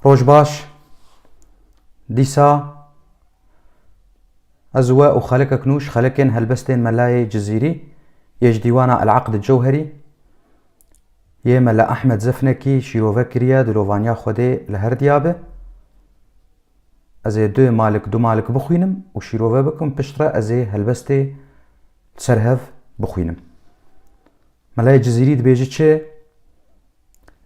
روج باش ديسا أزواء وخلق كنوش خلقين هلبستين ملاي جزيري يج ديوانا العقد الجوهري يملا أحمد زفنكي شيروفا كريا دلوفانيا خودي لهر ديابه أزي دو مالك بخوينم وشيروفا بكم بشترا أزي هلبستي سرهف بخوينم ملاي جزيري دبيجي چه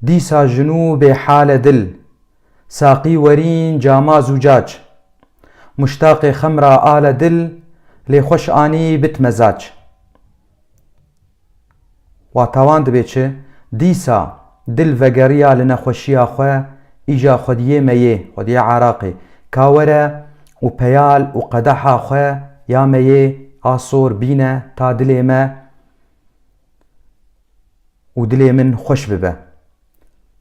ديسا جنوب حال دل ساقي ورين جاما زجاج مشتاق خمرة آل دل لخوش آني بتمزاج واتوان دبيچه ديسا دل وگريا لنخوشيا خواه إجا خوديه ميه خوديه عراقي كاوره و پيال و قدحا خواه يا ميه آصور بينه تا دلي ما و دلي من خوش ببه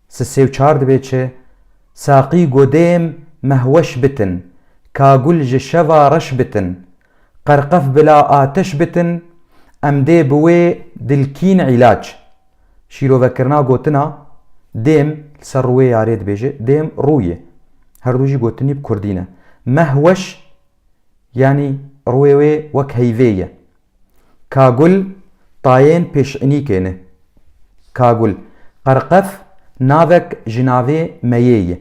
سسيو چار دبيچه ساقي قديم مهوش بتن كاقل جشوا رش بتن قرقف بلا آتش بتن امده بوي دلكين علاج شيرو وكرنا قوتنا ديم سروي ياريد بيجي ديم روية هردوجي قوتني بكردينة مهوش يعني رويوي وك هيفية كاقل طاين پیش اني كينه كاقل قرقف ناوك جناوي ميية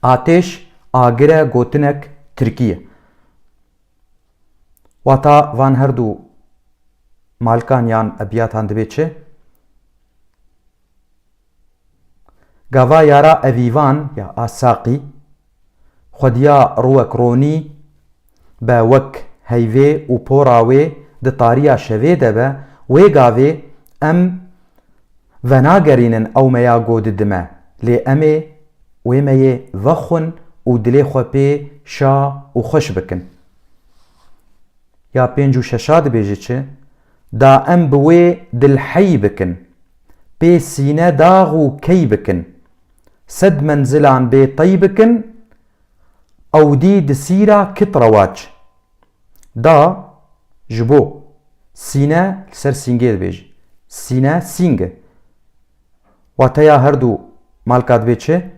آتش آگره گوتنک ترکیه واتا وان هردو مالکان یان ابیاتان دبی چه گاوا یارا اویوان یا آساقی خودیا روک رونی با وک هیوه و پوراوه ده طاریا شوه دبه وی گاوه ام وناگرینن او میا گود دمه لی امه وی میا وخون و دلي خو پي شا و خوش بكن يا پنج و ششاد بيجي چه دا ام بوي دل حي بكن بي سينه داغ و كي بكن سد منزلان بي طي بكن او دي دسيرا كت رواج دا جبو سينه سر سينجي بيجي سينه سينج واتيا هردو مالكات بيچه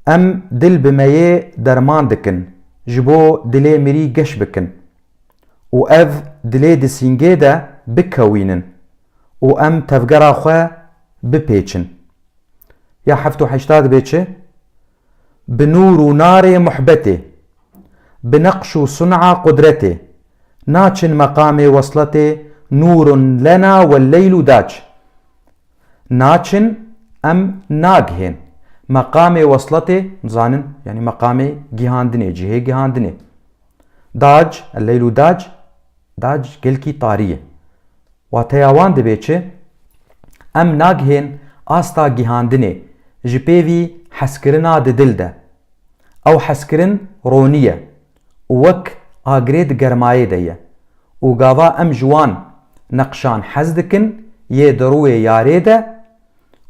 ام دل بميه درمان دكن جبو دلي مري قش بكن و اف دلي دسينجي دا بكوينن و ام تفقرا خواه بپيچن يا حفتو حشتاد بيچه بنور و نار محبته بنقش و صنع قدرته ناچن مقام وصلته نور لنا والليل داج ناچن ام ناگهن مقام وصلته زانن يعني مقام جهاندنه جهه جهاندنه داج الليل داج داج گلكي طاريه واتياوان دبيچه ام ناگهن آستا جهاندنه جبيوي حسكرنا دلده او حسكرن رونيه وك آگريد گرمايه ديه و گاوا ام جوان نقشان حزدكن يه دروه ياريده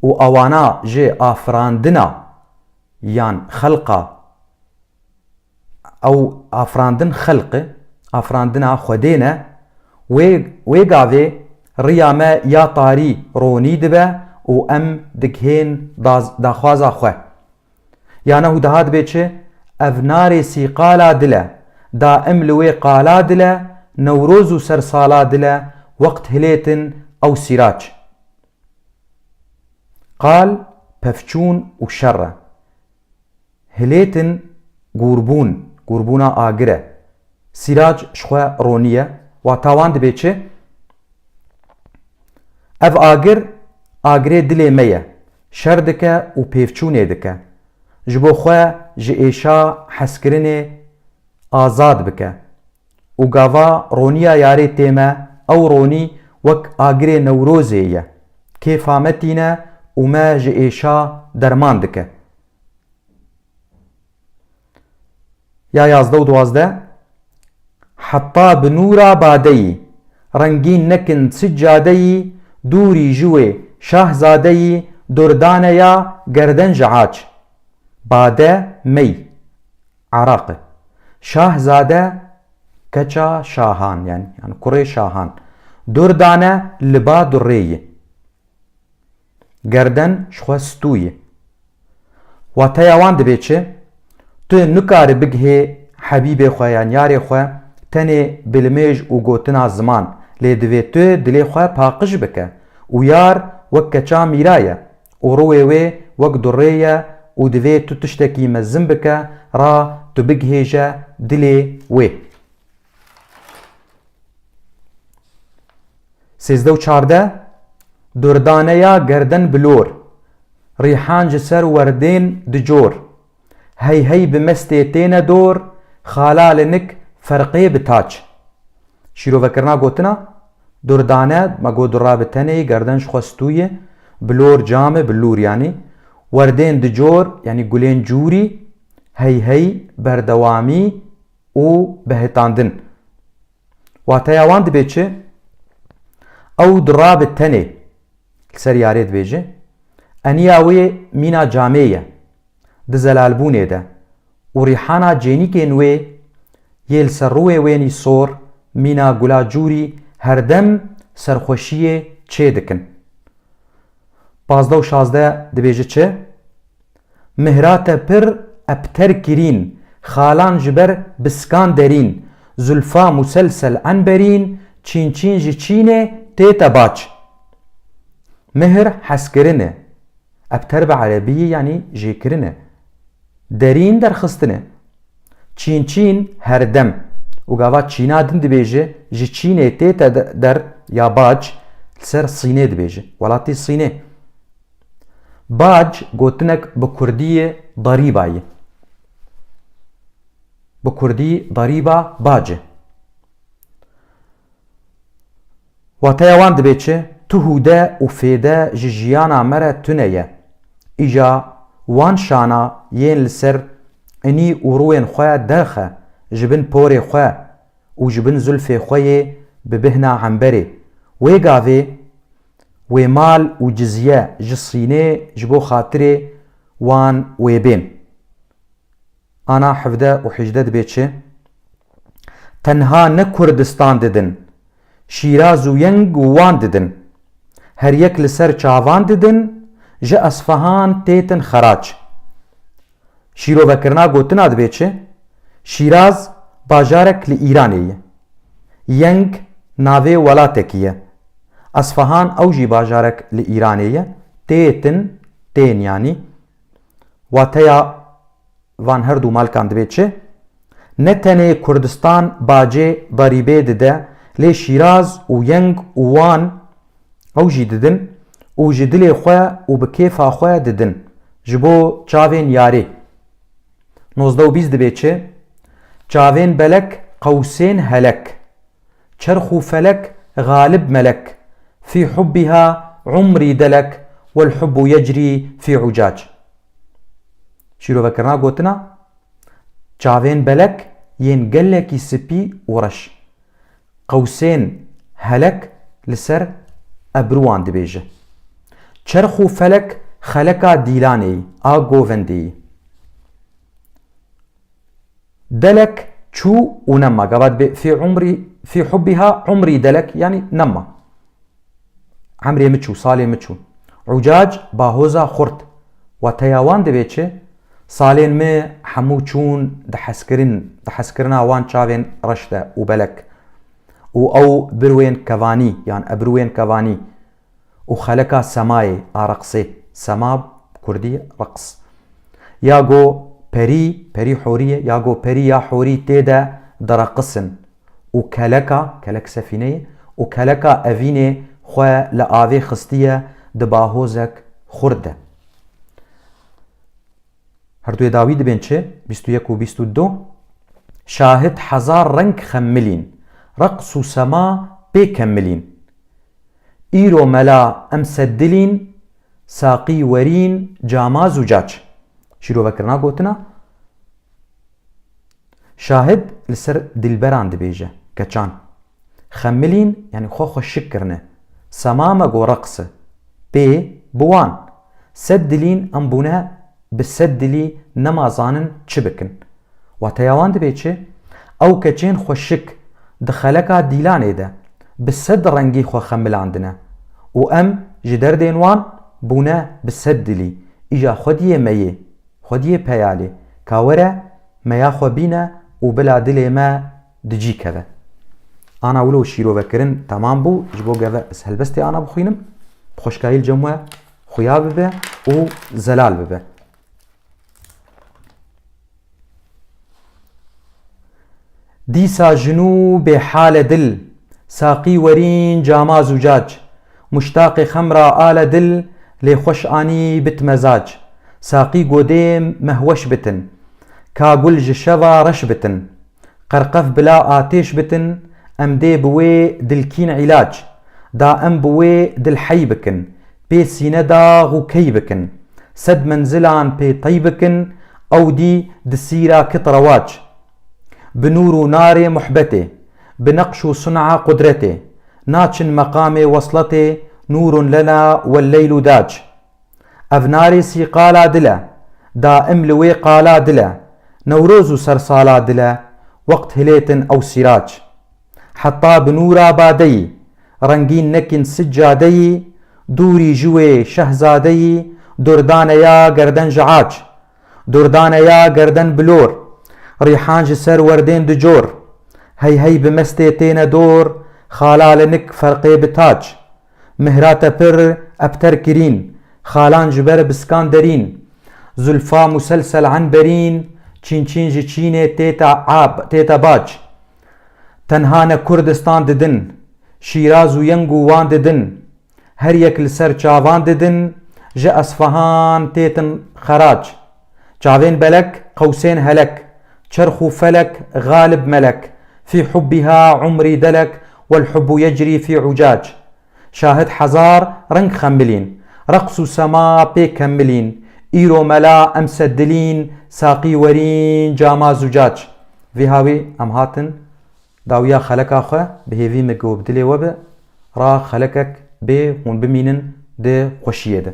و اوانا جي افراندنا يان خلقا او افراندن خلق افراندنا خودينا ويقاوي رياما يا طاري روني دبا و ام دكهين داخوازا خواه يانهو دهاد بيچه افناري سيقالا دلا دا ام لوي قالا دلا نوروزو سرسالا دلا وقت هليتن او سراج قال بفچون و شره هليتن قربونا آگره سراج شخوة رونية و تاوان دبيچه اف آگره دلي ميه شر دكه و پيفچونه دكه جبو خواه جئيشا حسكرنه آزاد بكه و گاوا رونيا ياري تيمه او روني وك آگره نوروزيه كيفامتينه وما جئيشا درمان دكه يا يازده و دوازده حطا بنورا بادي رنگين نكن سجادي دوري جوي شاهزادي دردانه يا گردن جعاج باده مي عراقه شاهزاده كچا شاهان يعني كري شاهان دردانه لبا دريه گردن شخوستوية واتەیە وان دەبێت چێ تو نکاری بگهێ حەبیبێ خۆ یان یارێ خۆ تەنێ بلمێژ و گۆتنا زمان لێ دەوێت تو دلێ خۆ پاقش بکە و یار وەک کەچا میرایە و ڕوێ وێ وەک دوڕێیە و دەوێت تو تشتێکی مەزم بکە ڕا تو بگهێژە دلێ وێ. 13 دوردانەیە گەردەن بلۆر ڕیحان ji ser werdên dicor hey hey bi mestê têne dor xala li nik ferqê bi taç. Şîrovekirina gotina durdane me got dura bi tenê gerden ji xwe stûye bilor came bilûr yanî werdên dicor yanî gulên cûrî hey hey berdewamî û bihêtandin. Wateya wan dibe çi ew dura bi tenê li ser yarê dibêje eniya wê mîna camê ye di zelalbûnê de û rîhana cênîkên wê yê li ser rûyê wênî sor mîna gula cûrî herdem serxweşiyê çê dikin. 15 dibêje çi mihra te pir ebter kirîn xalan ji ber biskan derîn zulfa muselsel enberîn çîn çîn ji çînê tête baç. Mihir heskirin e ebter bi erebiyê yanî jêkirin e derîn derxistin e çîn çîn herdem û gava çîna din dibêje ji çînê tête der ya bac li ser Sînê dibêje welatê Sînê. Bac gotinek bi Kurdiyê darîba ye bi Kurdî darîba bac e. Wateya wan dibe çi tu hûde û fêde ji jiyana me re tune ye îja wan şana yên li ser enî û rûyên xwe derxe ji bin porê xwe û ji bin zülfê xwe yê bi bihna hemberê wê gavê wê mal û cizye ji Sînê ji bo xatirê wan wê bên. Ana 17 û 18 dibe çi tenha ne Kurdistan didin Şîraz û yeng û wan didin her yek li ser çavan didin ji Esfahan têtin xeraç. Şîrovekirina gotina dibe çi Şîraz bajarek li Îranê ye yeng navê welatekî ye Esfahan ew jî bajarek li Îranê ye têtin tên yanî. Wateya van her du malkan dibe çi ne tenê Kurdistan bacê darîbê dide lê Şîraz û yeng û wan ew jî didin û ji dilê xwe û bi kêfa xwe didin ji bo çavên yarê. 19 û 20 dibe çi çavên belek qewsên helek çerx û felek galib melek fî hubbiha umrî delek wel hubbu yecrî fî ucac. Şîrovekirina gotina çavên belek yên gelekî spî û reş qewsên helek li ser ebruwan dibêje çerx û felek xeleka dîlanê a govendê delek çû û nemma gava dibe fî hubbiha umrî delek yanî nemma emrê min çû salê min çû ucac bahoza xurt. Wateya wan dibe çi salên me hemû çûn di heskirina wan çavên reş de û belek û ew birwên kevanî yan ebrûyên kevanî û xeleka semayê a reqsê sema Kurdî reqs ya go perî perî horîye ya go perî ya horî tê de direqisin û kelek sefîneyê û keleka evînê xwe li avê xistiye di bahozek xurt de. Herduyê dawî dibên çi 21 û 22 şahid hezar reng xemmilîn رقص و سما بكملين إيرو ملا أمسدلين ساقي ورين جاماز وجاج. شيرو بكرنا قوتنا شاهد لسر دلبران دبيجة كچان خملين يعني خو شكرنا سما مقو رقص بي بوان سدلين أمبونا بسدلي نمازانن چبكن واتيوان دبيجة أو كچين خو شك دخلکا دیلانê de bi sed rengî xwe xemilandine û em ji derdên wan bûne bi sed dilî îja xwediyê meyê خودیه پیالی کاوره میاخو بینه و بلا دلی ما دجی کده انا ولو شیرو بکرن تمام بو جبو گوه اسهل بستی انا بخوینم بخوشکایی الجموه خویا ببه و زلال ببه دیسا جنوب حال دل ساقی ورین جاما زجاج مشتاق خمرا آل دل لی خوش آنی بت مزاج ساقی گودیم مهوش بتن كاقول جشوا رش بتن قرقف بلا آتيش بتن ام دي بوي دلكين علاج دا ام بوي دل حي بكن بي سينة داغ وكي بكن سد منزلان بي طي بكن او دي دسيرا كترواج بنور نار محبته بنقش صنع قدرته ناتشن مقام وصلته نور لنا والليل داج افناري سي قالا دلا دا ام لوي قالا دلا نوروز سرسالا دلا وقت هليتن او سراج حتى بنورا بادي رنگين نكن سجادي دوري جوي شهزادي دردان يا گردن جعاج دردان يا گردن بلور ريحان جسر وردين دجور هي بمستي تين دور خالالنك فرقي بتاج مهرات پر ابتر كرين خالان جبر بسكان درين زلفا مسلسل عنبرين چین چین جی چینه تیتا باج تنها کردستان ددن شیراز و ینگ و وان ددن هر یک لسر چاوان ددن جا اصفهان تیتن خراج چاوین بلک قوسين هلك چرخ فلك غالب ملك في حبها عمري دلك والحب يجري في عجاج شاهد حزار رنگ خملين رقص سما بيكملين ايرو ملا امسدلين ساقي ورين جاما زجاج في هاوي ام هاتن داويا خلق اخه بهيفي مقوب دلي وب را خلقك بي هون بمينن ده خوشيه ده